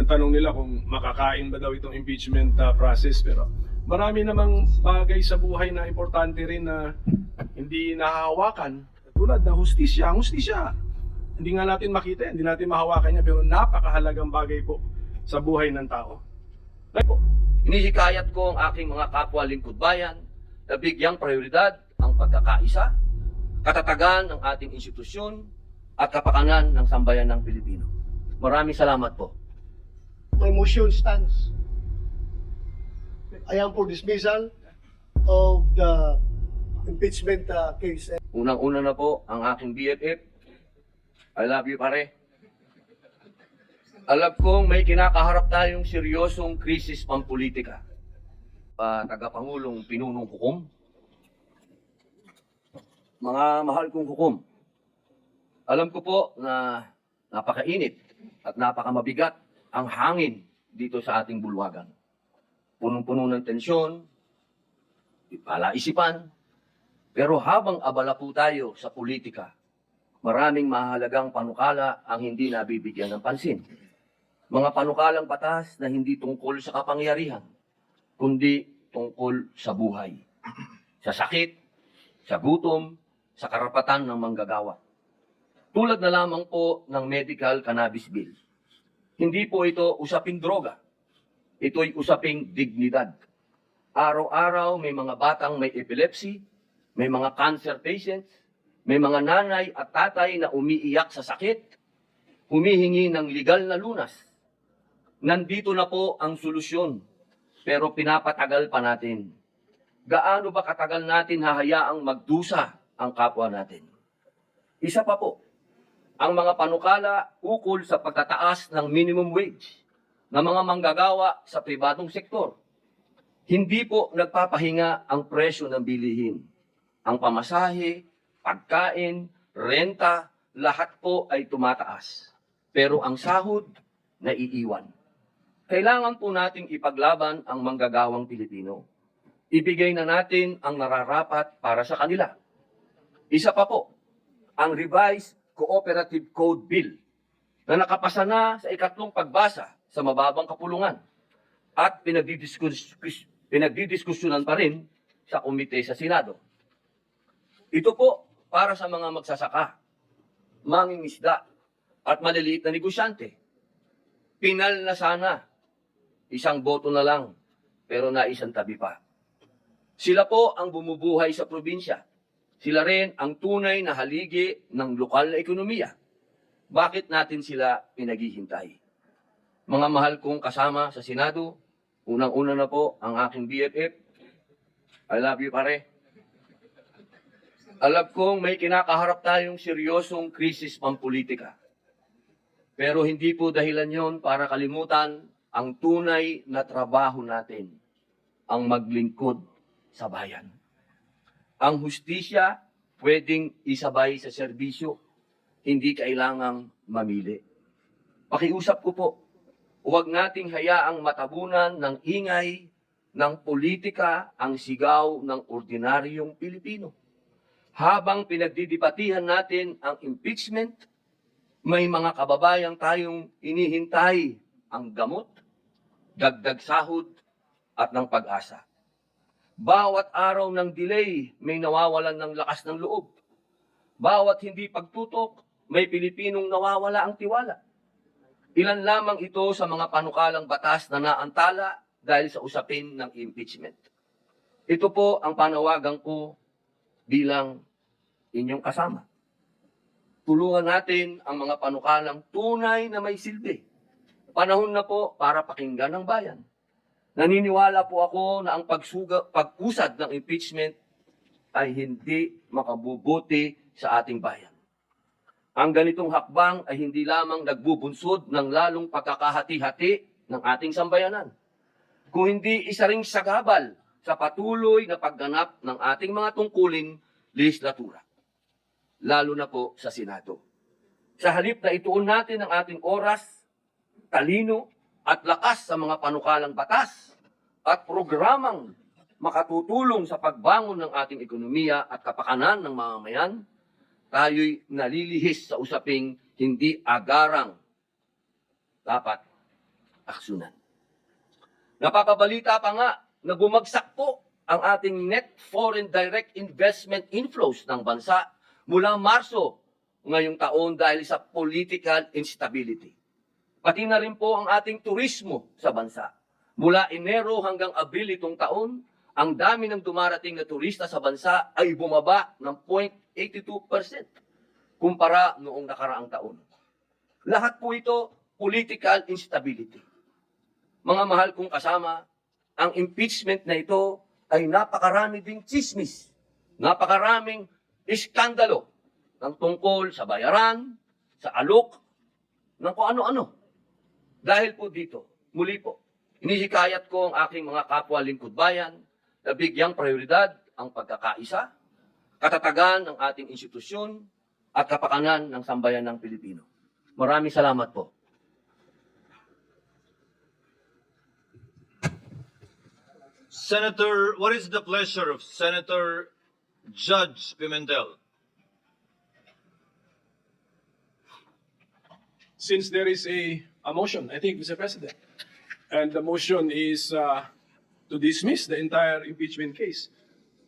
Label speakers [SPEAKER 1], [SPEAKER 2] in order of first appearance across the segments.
[SPEAKER 1] ang tanong nila kung makakain ba daw itong impeachment process, pero marami namang bagay sa buhay na importante rin na hindi nahahawakan. Tulad ng hustisya. Ang hustisya, hindi nga natin makita yan, hindi natin mahawakan niya, pero napakahalagang bagay po sa buhay ng tao.
[SPEAKER 2] Hinihikayat ko ang aking mga kapwa lingkod bayan na bigyang prioridad ang pagkakaisa, katatagan ng ating institusyon at kapakanan ng sambayan ng Pilipino. Maraming salamat po.
[SPEAKER 3] My motion stands. I am for dismissal of the impeachment case.
[SPEAKER 2] Unang-una na po ang aking BFF. I love you, pare. Alam kong may kinakaharap tayong seryosong krisis pampolitika. Tagapangulong Pinunong Kukom. Mga mahal kong Kukom, alam ko po na napakainit at napakamabigat ang hangin dito sa ating bulwagan. Punong-puno ng tensyon, palaisipan, pero habang abala po tayo sa politika, maraming mahalagang panukala ang hindi nabibigyan ng pansin. Mga panukalang batas na hindi tungkol sa kapangyarihan, kundi tungkol sa buhay, sa sakit, sa gutom, sa karapatan ng manggagawa. Tulad na lamang po ng medical cannabis bill. Hindi po ito usaping droga. Ito'y usaping dignidad. Araw-araw may mga batang may epilepsy, may mga cancer patients, may mga nanay at tatay na umiiyak sa sakit, humihingi ng legal na lunas. Nandito na po ang solusyon, pero pinapatagal pa natin. Gaano ba katagal natin hahayaang magdusa ang kapwa natin? Isa pa po, ang mga panukala ukol sa pagtataas ng minimum wage ng mga manggagawa sa pribadong sektor. Hindi po nagpapahinga ang presyo ng bilihin. Ang pamasahe, pagkain, renta, lahat po ay tumataas. Pero ang sahod, naiiwan. Kailangan po nating ipaglaban ang manggagawang Pilipino. Ibigay na natin ang nararapat para sa kanila. Isa pa po, ang Revised Cooperative Code Bill na nakapasa na sa ikatlong pagbasa sa mababang kapulungan at pinagdidiskusyonan pa rin sa komite sa Senado. Ito po para sa mga magsasaka, mangingisda at maliliit na negosyante. Pinal na sana, isang boto na lang, pero naisang tabi pa. Sila po ang bumubuhay sa probinsya. Sila rin ang tunay na haligi ng lokal na ekonomiya. Bakit natin sila pinaghihintay? Mga mahal kong kasama sa Senado, unang-una na po ang aking BFF. I love you, pare. Alam kong may kinakaharap tayong seryosong krisis pampolitika. Pero hindi po dahilan yon para kalimutan ang tunay na trabaho natin, ang maglingkod sa bayan. Ang hustisya pwedeng isabay sa serbisyo, hindi kailangang mamili. Pakiusap ko po, huwag nating hayaang matabunan ng ingay ng politika ang sigaw ng ordinaryong Pilipino. Habang pinagdidibatihan natin ang impeachment, may mga kababayang tayong inihintay ang gamot, dagdag sahod at ng pag-asa. Bawat araw ng delay, may nawawalan ng lakas ng loob. Bawat hindi pagtutok, may Pilipinong nawawala ang tiwala. Ilan lamang ito sa mga panukalang batas na naantala dahil sa usapin ng impeachment. Ito po ang panawagan ko bilang inyong kasama. Tulungan natin ang mga panukalang tunay na may silbi. Panahon na po para pakinggan ng bayan. Naniniwala po ako na ang pag-usad ng impeachment ay hindi makabubuti sa ating bayan. Ang ganitong hakbang ay hindi lamang nagbubunsod ng lalong pagkakahati-hati ng ating sambayanan, kung hindi isa ring sagabal sa patuloy na pagganap ng ating mga tungkulin legislatura, lalo na po sa Senado. Sa halip na ituon natin ang ating oras, talino at lakas sa mga panukalang batas at programang makatutulong sa pagbangon ng ating ekonomiya at kapakanan ng mamamayan, tayo'y nalilihis sa usaping hindi agarang dapat kinakasunan. Napapabalita pa nga na bumagsak po ang ating net foreign direct investment inflows ng bansa mula Marso ngayong taon dahil sa political instability. Pati na rin po ang ating turismo sa bansa. Mula Enero hanggang Abril itong taon, ang dami ng dumarating na turista sa bansa ay bumaba ng 0.82% kumpara noong nakaraang taon. Lahat po ito political instability. Mga mahal kong kasama, ang impeachment na ito ay napakarami ding chismis, napakaraming iskandalo ng tungkol sa bayaran, sa alok, ng kung ano-ano. Dahil po dito, muli po, inihikayat ko ang aking mga kapwa lingkod bayan na bigyang prioridad ang pagkakaisa, katatagan ng ating institusyon, at kapakanan ng sambayan ng Pilipino. Maraming salamat po.
[SPEAKER 4] Senator, what is the pleasure of Senator Judge Pimentel?
[SPEAKER 1] Since there is a motion, I think, Mr. President, and the motion is to dismiss the entire impeachment case.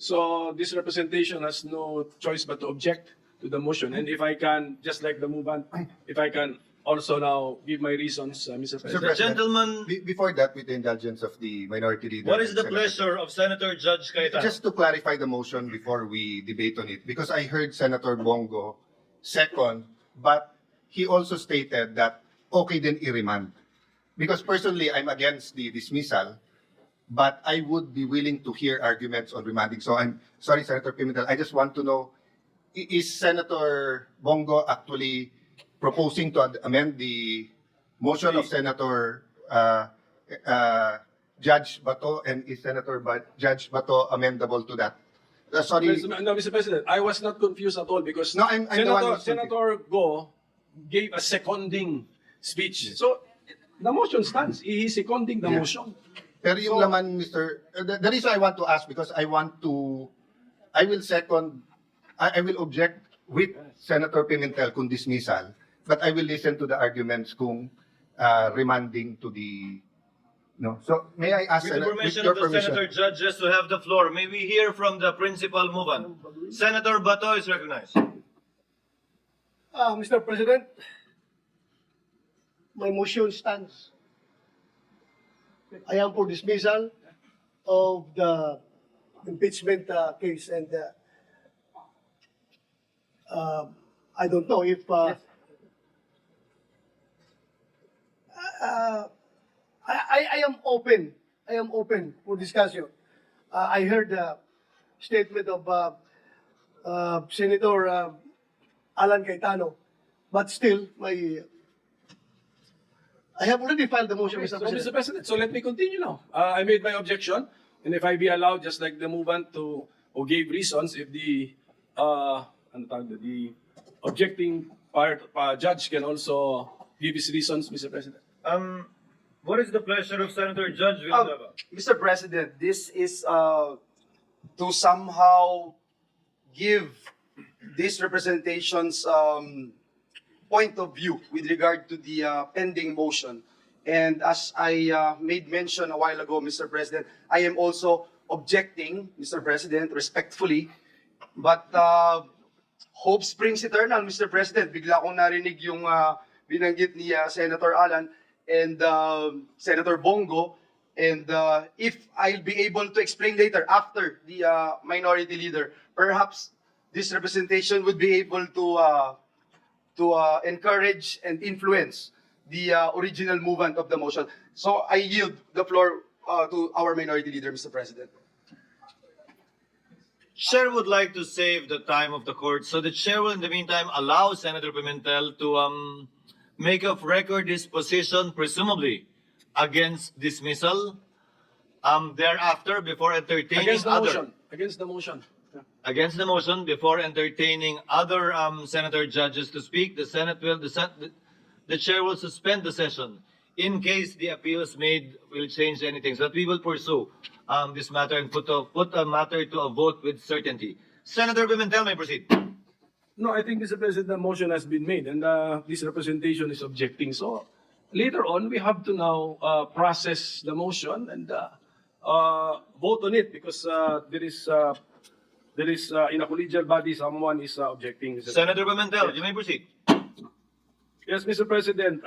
[SPEAKER 1] So this representation has no choice but to object to the motion. And if I can, just like the movement, if I can also now give my reasons, Mr. President.
[SPEAKER 4] The gentleman,
[SPEAKER 5] Before that, with the indulgence of the minority leader.
[SPEAKER 4] what is the
[SPEAKER 5] Senator-
[SPEAKER 4] pleasure of Senator Judge Cayetano?
[SPEAKER 5] Just to clarify the motion before we debate on it, because I heard Senator Bongo second, but he also stated that okay din i-remand. Because personally, I'm against the dismissal, but I would be willing to hear arguments on remanding. So I'm sorry, Senator Pimentel, I just want to know, is Senator Bongo actually proposing to amend the motion of Senator Judge Bato, and is Judge Bato amendable to that? Sorry.
[SPEAKER 1] No, Mr. President, I was not confused at all because
[SPEAKER 5] No, I'm the one who's
[SPEAKER 1] Senator Go gave a seconding speech. So the motion stands. He is seconding the
[SPEAKER 5] Yeah.
[SPEAKER 1] motion.
[SPEAKER 5] Pero yung
[SPEAKER 1] So-
[SPEAKER 5] laman, Mr. The reason I want to ask, because I will object with Senator Pimentel kung dismissal, but I will listen to the arguments kung remanding to the, no. So may I ask,
[SPEAKER 4] With the
[SPEAKER 5] Senator, with
[SPEAKER 4] permission
[SPEAKER 5] your
[SPEAKER 4] of the
[SPEAKER 5] permission?
[SPEAKER 4] Senator Judges to have the floor, may we hear from the principal movement? Senator Bato is recognized.
[SPEAKER 3] Mr. President, my motion stands. I am for dismissal of the impeachment case, and I don't know if I am open. I am open for discussion. I heard the statement of Senator Alan Cayetano, but still, I have already filed the motion,
[SPEAKER 1] Okay,
[SPEAKER 3] Mr.
[SPEAKER 1] so,
[SPEAKER 3] President.
[SPEAKER 1] Mr. President, so let me continue now. I made my objection, and if I be allowed, just like the movement to or gave reasons, if the the objecting part judge can also give his reasons, Mr. President.
[SPEAKER 4] What is the pleasure of Senator Judge Villanueva?
[SPEAKER 6] Mr. President, this is to somehow give this representation's point of view with regard to the pending motion. And as I made mention a while ago, Mr. President, I am also objecting, Mr. President, respectfully. But hope springs eternal, Mr. President. Bigla akong narinig yung binanggit ni Senator Alan and Senator Bongo. And if I'll be able to explain later after the minority leader, perhaps this representation would be able to encourage and influence the original movement of the motion. So I yield the floor to our minority leader, Mr. President.
[SPEAKER 4] Chair would like to save the time of the court, so the chair will in the meantime allow Senator Pimentel to make of record his position, presumably against dismissal. Thereafter, before entertaining
[SPEAKER 1] Against the
[SPEAKER 4] other
[SPEAKER 1] motion. Against the motion. Yeah.
[SPEAKER 4] against the motion, before entertaining other senator judges to speak, the chair will suspend the session in case the appeals made will change anything. So that we will pursue this matter and put a matter to a vote with certainty. Senator Pimentel may proceed.
[SPEAKER 1] No, I think, Mr. President, the motion has been made, and this representation is objecting. So later on, we have to now process the motion and vote on it because there is in a collegial body someone is objecting. Mr.
[SPEAKER 4] Senator Pimentel, you may proceed.
[SPEAKER 1] Yes, Mr. President.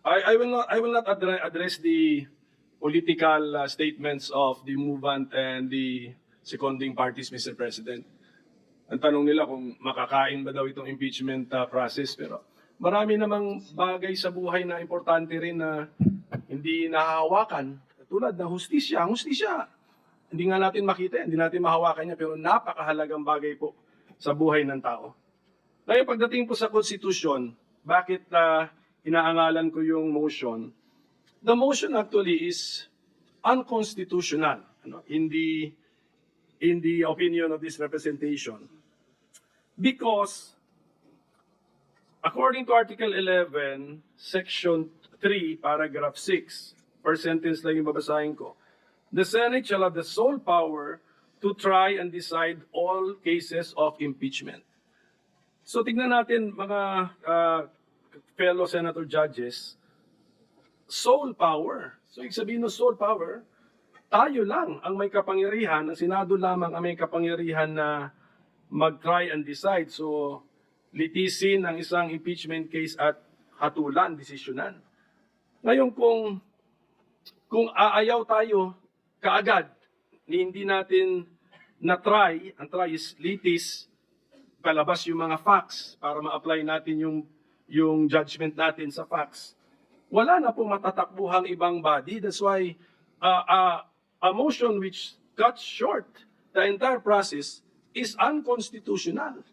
[SPEAKER 1] I will not address the political statements of the movement and the seconding parties, Mr. President. Ang tanong nila kung makakain ba daw itong impeachment process, pero marami namang bagay sa buhay na importante rin na hindi nahahawakan. Tulad ng hustisya. Ang hustisya, hindi nga natin makita, hindi natin mahawakan niya, pero napakahalagang bagay po sa buhay ng tao. Ngayon, pagdating po sa konstitusyon, bakit inaangalan ko yung motion? The motion actually is unconstitutional, in the opinion of this representation. Because, according to Article 11, Section 3, Paragraph 6, first sentence lang yung babasahin ko, the Senate shall have the sole power to try and decide all cases of impeachment. So tignan natin mga fellow senator judges, sole power. So ibig sabihin ng sole power, tayo lang ang may kapangyarihan, ang Senado lamang ang may kapangyarihan na mag-try and decide. So, litisin ang isang impeachment case at hatulan, desisyonan. Ngayon, kung aayaw tayo kaagad, hindi natin na-try, ang try is litis, palabas yung mga facts para ma-apply natin yung judgment natin sa facts, wala na pong matatakbuhang ibang body. That's why a motion which cuts short the entire process is unconstitutional.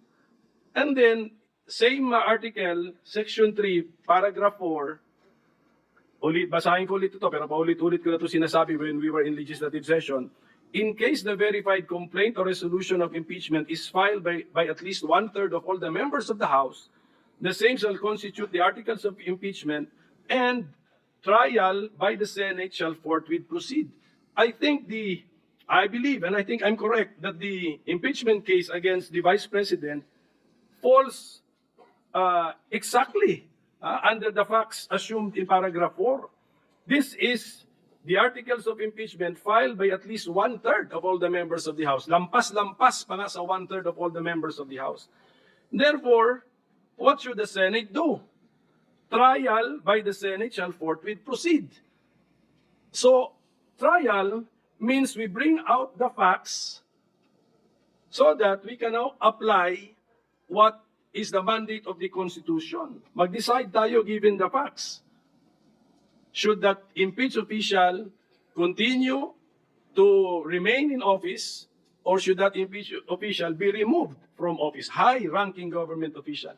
[SPEAKER 1] And then, same article, Section 3, Paragraph 4, basahin ko ulit ito, pero paulit-ulit ko na ito sinasabi when we were in legislative session. In case the verified complaint or resolution of impeachment is filed by at least 1/3 of all the members of the House, the same shall constitute the articles of impeachment and trial by the Senate shall forthwith proceed. I believe, and I think I'm correct, that the impeachment case against the Vice President falls exactly under the facts assumed in paragraph 4. This is the articles of impeachment filed by at least 1/3 of all the members of the House. Lampas-lampas pa nga sa 1/3 of all the members of the House. Therefore, what should the Senate do? Trial by the Senate shall forthwith proceed. So, trial means we bring out the facts so that we can now apply what is the mandate of the Constitution. Mag-decide tayo given the facts. Should that impeached official continue to remain in office or should that impeached official be removed from office? High-ranking government official.